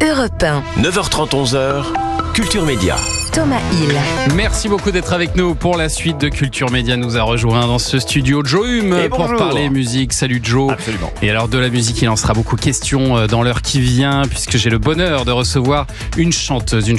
Europe 1. 9h30, 11h, Culture Média. Thomas Hill. Merci beaucoup d'être avec nous pour la suite de Culture Média. Nous a rejoint dans ce studio Joe Hume pour parler musique. Salut Joe. Absolument. Et alors de la musique, il en sera beaucoup question dans l'heure qui vient, puisque j'ai le bonheur de recevoir une chanteuse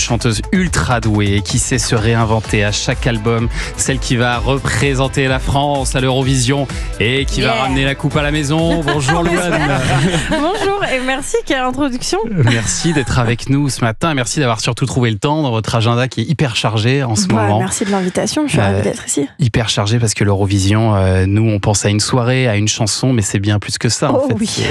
ultra douée qui sait se réinventer à chaque album, celle qui va représenter la France à l'Eurovision et qui va ramener la coupe à la maison. Bonjour Louane. Bonjour et merci, quelle introduction. Merci d'être avec nous ce matin. Merci d'avoir surtout trouvé le temps dans votre agenda qui est hyper chargé en ce moment. Merci de l'invitation, je suis ravie d'être ici. Hyper chargé parce que l'Eurovision, nous on pense à une soirée, à une chanson, mais c'est bien plus que ça. En fait. Oui.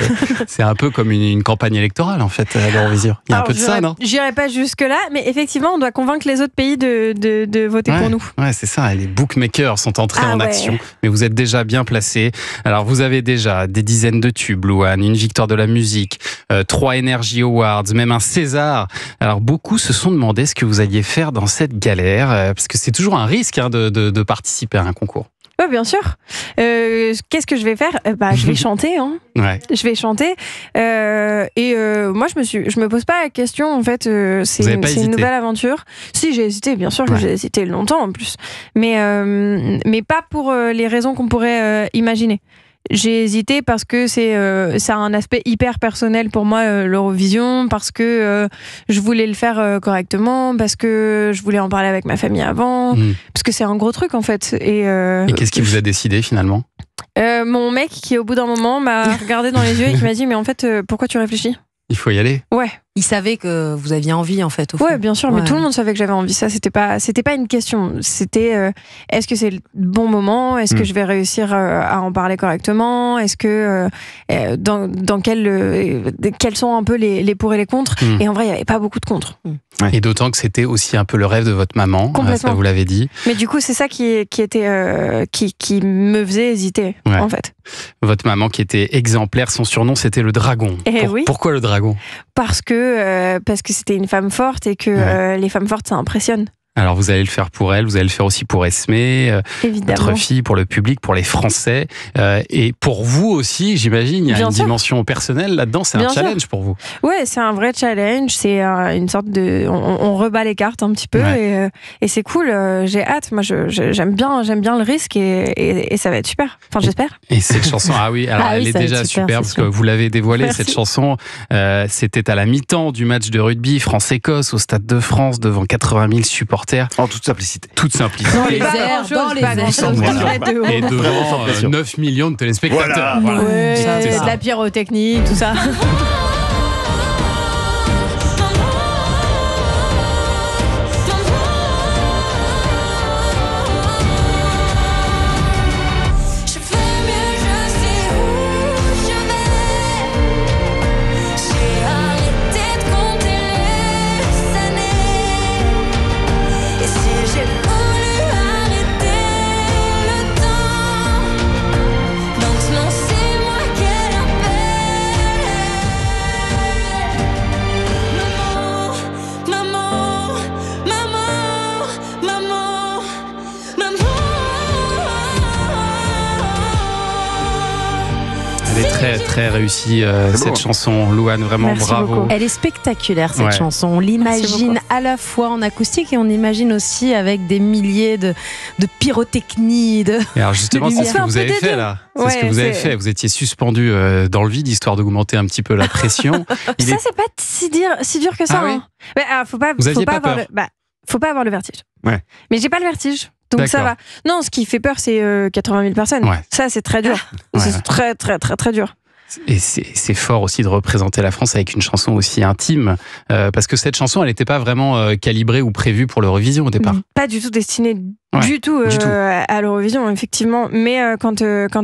C'est un peu comme une campagne électorale en fait, l'Eurovision. Il y a un peu de ça, non ? J'irai pas jusque là, mais effectivement on doit convaincre les autres pays de voter pour nous. Ouais, c'est ça, les bookmakers sont entrés en action, mais vous êtes déjà bien placés. Alors vous avez déjà des dizaines de tubes, Louane, une victoire de la musique, 3 Energy Awards, même un César. Alors beaucoup se sont demandé ce que vous alliez faire dans cette galère, parce que c'est toujours un risque de participer à un concours. Oui, bien sûr. Qu'est-ce que je vais faire ? Je vais chanter. Ouais. Je vais chanter. Moi, je me pose pas la question. En fait, c'est une nouvelle aventure. Si, j'ai hésité. Bien sûr que j'ai hésité longtemps en plus. Mais pas pour les raisons qu'on pourrait imaginer. J'ai hésité parce que ça a un aspect hyper personnel pour moi, l'Eurovision, parce que je voulais le faire correctement, parce que je voulais en parler avec ma famille avant, parce que c'est un gros truc en fait. Et qu'est-ce qui vous a décidé finalement ? Mon mec qui au bout d'un moment m'a regardé dans les yeux et qui m'a dit mais en fait pourquoi tu réfléchis ? Il faut y aller. Ouais. Il savait que vous aviez envie en fait au fond. Ouais, bien sûr, mais tout le monde savait que j'avais envie. Ça, c'était pas une question. C'était est-ce que c'est le bon moment ? Est-ce que je vais réussir à en parler correctement ? Est-ce que quels sont un peu les pour et les contre ? Et en vrai, il y avait pas beaucoup de contre. Ouais. Et d'autant que c'était aussi un peu le rêve de votre maman. Ça vous l'avez dit. Mais du coup, c'est ça qui me faisait hésiter en fait. Votre maman qui était exemplaire, son surnom c'était le dragon. Pourquoi le dragon ? Parce que c'était une femme forte et que les femmes fortes, ça impressionne. Alors vous allez le faire pour elle, vous allez le faire aussi pour Esmé, votre fille, pour le public, pour les Français. Et pour vous aussi, j'imagine, il y a une dimension personnelle là-dedans, c'est un challenge pour vous. Ouais, c'est un vrai challenge, c'est une sorte de... On rebat les cartes un petit peu et c'est cool, j'ai hâte. Moi, j'aime bien le risque et ça va être super. Enfin, j'espère. Et cette chanson, elle est déjà super parce que vous l'avez dévoilée, cette chanson. C'était à la mi-temps du match de rugby France-Écosse au Stade de France devant 80 000 supporters. En toute simplicité. Dans les airs. Et devant 9 millions de téléspectateurs. Voilà. De la pyrotechnie, tout ça. Très réussie cette chanson, Louane, vraiment. Merci bravo. Beaucoup. Elle est spectaculaire cette chanson, on l'imagine à la fois en acoustique et on imagine aussi avec des milliers de pyrotechnie. Et alors justement, c'est ce que vous avez fait là. C'est ce que vous avez fait. Vous étiez suspendu dans le vide histoire d'augmenter un petit peu la pression. C'est pas si dur que ça. Faut pas avoir le vertige. Ouais. Mais j'ai pas le vertige. Donc ça va. Non, ce qui fait peur, c'est 80 000 personnes. Ouais. Ça, c'est très dur. C'est très, très, très, très dur. Et c'est fort aussi de représenter la France avec une chanson aussi intime. Parce que cette chanson, elle n'était pas vraiment calibrée ou prévue pour l'Eurovision au départ. Pas du tout destinée du tout à l'Eurovision, effectivement. Mais quand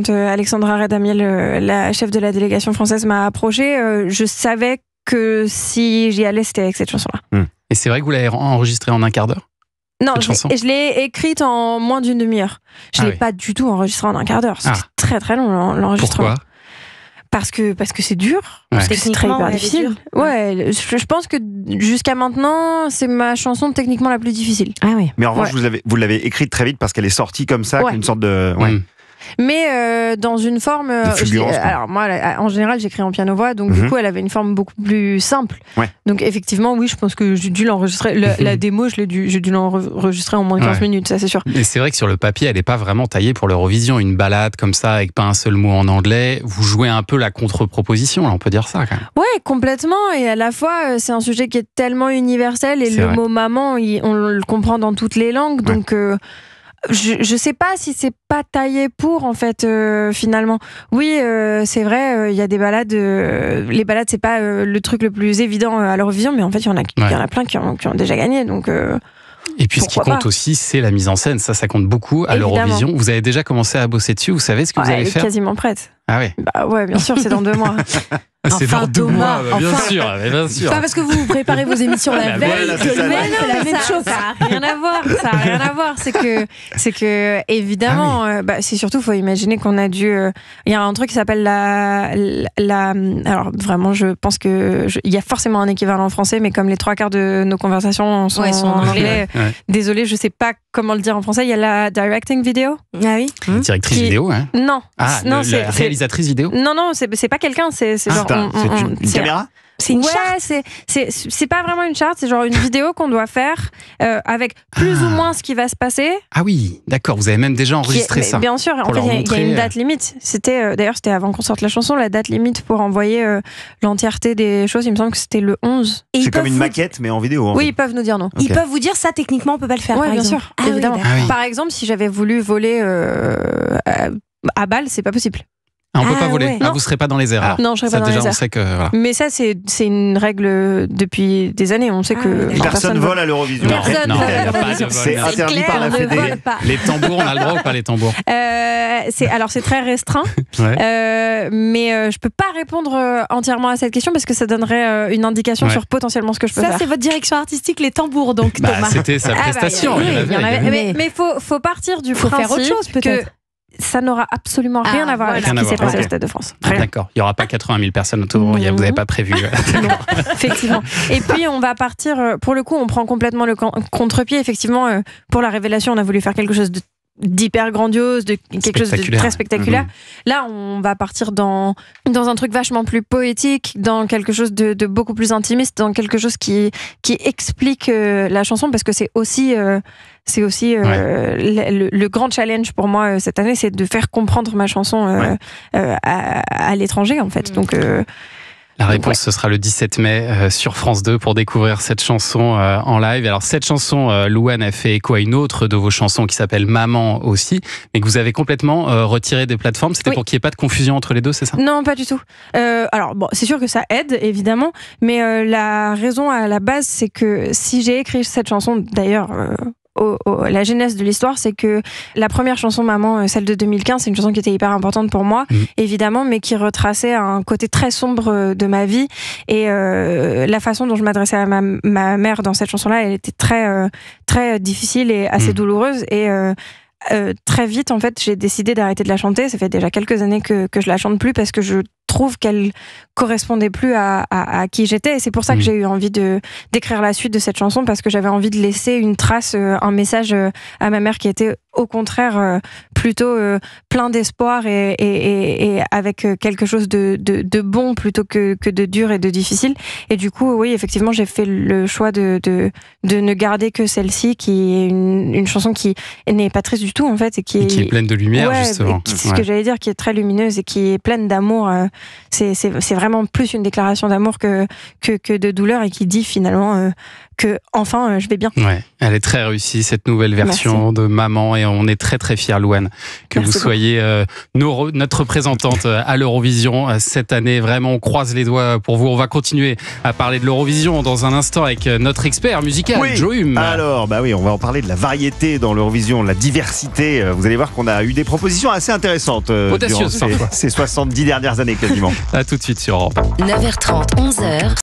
Alexandra Redamiel, la chef de la délégation française, m'a approchée, je savais que si j'y allais, c'était avec cette chanson-là. Et c'est vrai que vous l'avez enregistrée en un quart d'heure ? Non, je l'ai écrite en moins d'une demi-heure. Je l'ai pas du tout enregistrée en un quart d'heure. C'était très très long l'enregistrement. Pourquoi ? Parce que c'est dur, parce que c'est très hyper difficile. Ouais, je pense que jusqu'à maintenant, c'est ma chanson techniquement la plus difficile. Ah oui. Mais en revanche, vous l'avez écrite très vite parce qu'elle est sortie comme ça, une sorte de... mais dans une forme. Alors moi, en général, j'écris en piano-voix, donc du coup, elle avait une forme beaucoup plus simple. Ouais. Donc effectivement, oui, je pense que j'ai dû l'enregistrer. La démo, j'ai dû l'enregistrer en moins de 15 minutes, ça c'est sûr. Mais c'est vrai que sur le papier, elle n'est pas vraiment taillée pour l'Eurovision. Une balade comme ça, avec pas un seul mot en anglais, vous jouez un peu la contre-proposition, là, on peut dire ça quand même. Ouais, complètement. Et à la fois, c'est un sujet qui est tellement universel et le mot maman, on le comprend dans toutes les langues. Ouais. Donc, je sais pas si c'est pas taillé pour, en fait, finalement. Oui, c'est vrai, il y a des balades. Les balades, c'est pas le truc le plus évident à l'Eurovision, mais en fait, il y en a plein qui ont déjà gagné. Donc. Et puis ce qui compte aussi, c'est la mise en scène. Ça compte beaucoup à l'Eurovision. Vous avez déjà commencé à bosser dessus. Vous savez ce que vous allez faire ? Elle est quasiment prête. Ah oui. Bah ouais, bien sûr, c'est dans 2 mois. C'est dans 2 mois, bien sûr. Pas parce que vous préparez vos émissions la veille que c'est la même chose. Ça n'a rien à voir. Ça n'a rien à voir. C'est que évidemment, c'est surtout, faut imaginer qu'on a dû. Il y a un truc qui s'appelle alors vraiment, je pense que il y a forcément un équivalent en français, mais comme les 3/4 de nos conversations sont en anglais, désolée, je sais pas comment le dire en français. Il y a la directing vidéo. Ah oui. La directrice vidéo, hein. Non. Ah, non, la réalisatrice vidéo. Non, c'est pas quelqu'un. C'est genre. C'est une caméra ? C'est une charte. C'est pas vraiment une charte, c'est genre une vidéo qu'on doit faire avec plus ou moins ce qui va se passer. Ah oui, d'accord, vous avez même déjà enregistré ça. Bien sûr, en fait, il y a une date limite. D'ailleurs, c'était avant qu'on sorte la chanson, la date limite pour envoyer l'entièreté des choses, il me semble que c'était le 11. Et c'est comme une maquette, mais en vidéo. Oui, ils peuvent nous dire non. Okay. Ils peuvent vous dire ça, techniquement, on peut pas le faire. Oui, bien sûr, évidemment. Oui, par exemple, si j'avais voulu voler à Bâle, c'est pas possible. On peut pas voler. Ouais. Vous serez pas dans les airs. Non, je serai pas dans les airs. On sait que, voilà. Mais ça, c'est une règle depuis des années. On sait que personne vole à l'Eurovision. Personne vole à l'Eurovision. C'est interdit par la Fédé. Les tambours, on a le droit ou pas les tambours ? Alors c'est très restreint. Mais je peux pas répondre entièrement à cette question parce que ça donnerait une indication sur potentiellement ce que je peux faire. Ça, c'est votre direction artistique, les tambours, donc Thomas. C'était sa prestation. Mais faut partir du principe faire autre chose peut-être. Ça n'aura absolument rien à voir avec ce qui s'est passé au Stade de France. D'accord. Il n'y aura pas 80 000 personnes autour. Vous n'avez pas prévu. Effectivement. Et puis, on va partir. Pour le coup, on prend complètement le contre-pied. Effectivement, pour la révélation, on a voulu faire quelque chose d'hyper grandiose, de quelque chose de très spectaculaire. Là, on va partir dans un truc vachement plus poétique, dans quelque chose de beaucoup plus intimiste, dans quelque chose qui explique la chanson, parce que c'est aussi le grand challenge pour moi cette année, c'est de faire comprendre ma chanson à l'étranger, en fait. Donc la réponse, ce sera le 17 mai sur France 2 pour découvrir cette chanson en live. Alors, cette chanson, Louane a fait écho à une autre de vos chansons qui s'appelle Maman aussi, mais que vous avez complètement retiré des plateformes. C'était pour qu'il n'y ait pas de confusion entre les deux, c'est ça ? Non, pas du tout. Alors, bon, c'est sûr que ça aide, évidemment, mais la raison à la base, c'est que si j'ai écrit cette chanson, d'ailleurs... la genèse de l'histoire, c'est que la première chanson Maman, celle de 2015, c'est une chanson qui était hyper importante pour moi, évidemment, mais qui retraçait un côté très sombre de ma vie. Et la façon dont je m'adressais à ma mère dans cette chanson-là, elle était très, très difficile et assez douloureuse. Et très vite, en fait, j'ai décidé d'arrêter de la chanter. Ça fait déjà quelques années que je la chante plus parce que je trouve qu'elle correspondait plus à qui j'étais, et c'est pour ça que j'ai eu envie d'écrire la suite de cette chanson, parce que j'avais envie de laisser une trace, un message à ma mère qui était au contraire plutôt plein d'espoir et avec quelque chose de bon plutôt que de dur et de difficile. Et du coup, oui, effectivement, j'ai fait le choix de ne garder que celle-ci, qui est une chanson qui n'est pas triste du tout, en fait, et qui est pleine de lumière, justement. C'est ce que j'allais dire, qui est très lumineuse et qui est pleine d'amour. C'est vraiment plus une déclaration d'amour que de douleur, et qui dit finalement que enfin je vais bien. Ouais, elle est très réussie, cette nouvelle version de Maman, et on est très très fiers, Louane, que vous soyez notre représentante à l'Eurovision cette année. Vraiment, on croise les doigts pour vous. On va continuer à parler de l'Eurovision dans un instant avec notre expert musical, Joe Hume. Alors, on va en parler de la variété dans l'Eurovision, la diversité. Vous allez voir qu'on a eu des propositions assez intéressantes durant ces 70 dernières années quasiment. À tout de suite sur Europe. 9h30, 11h.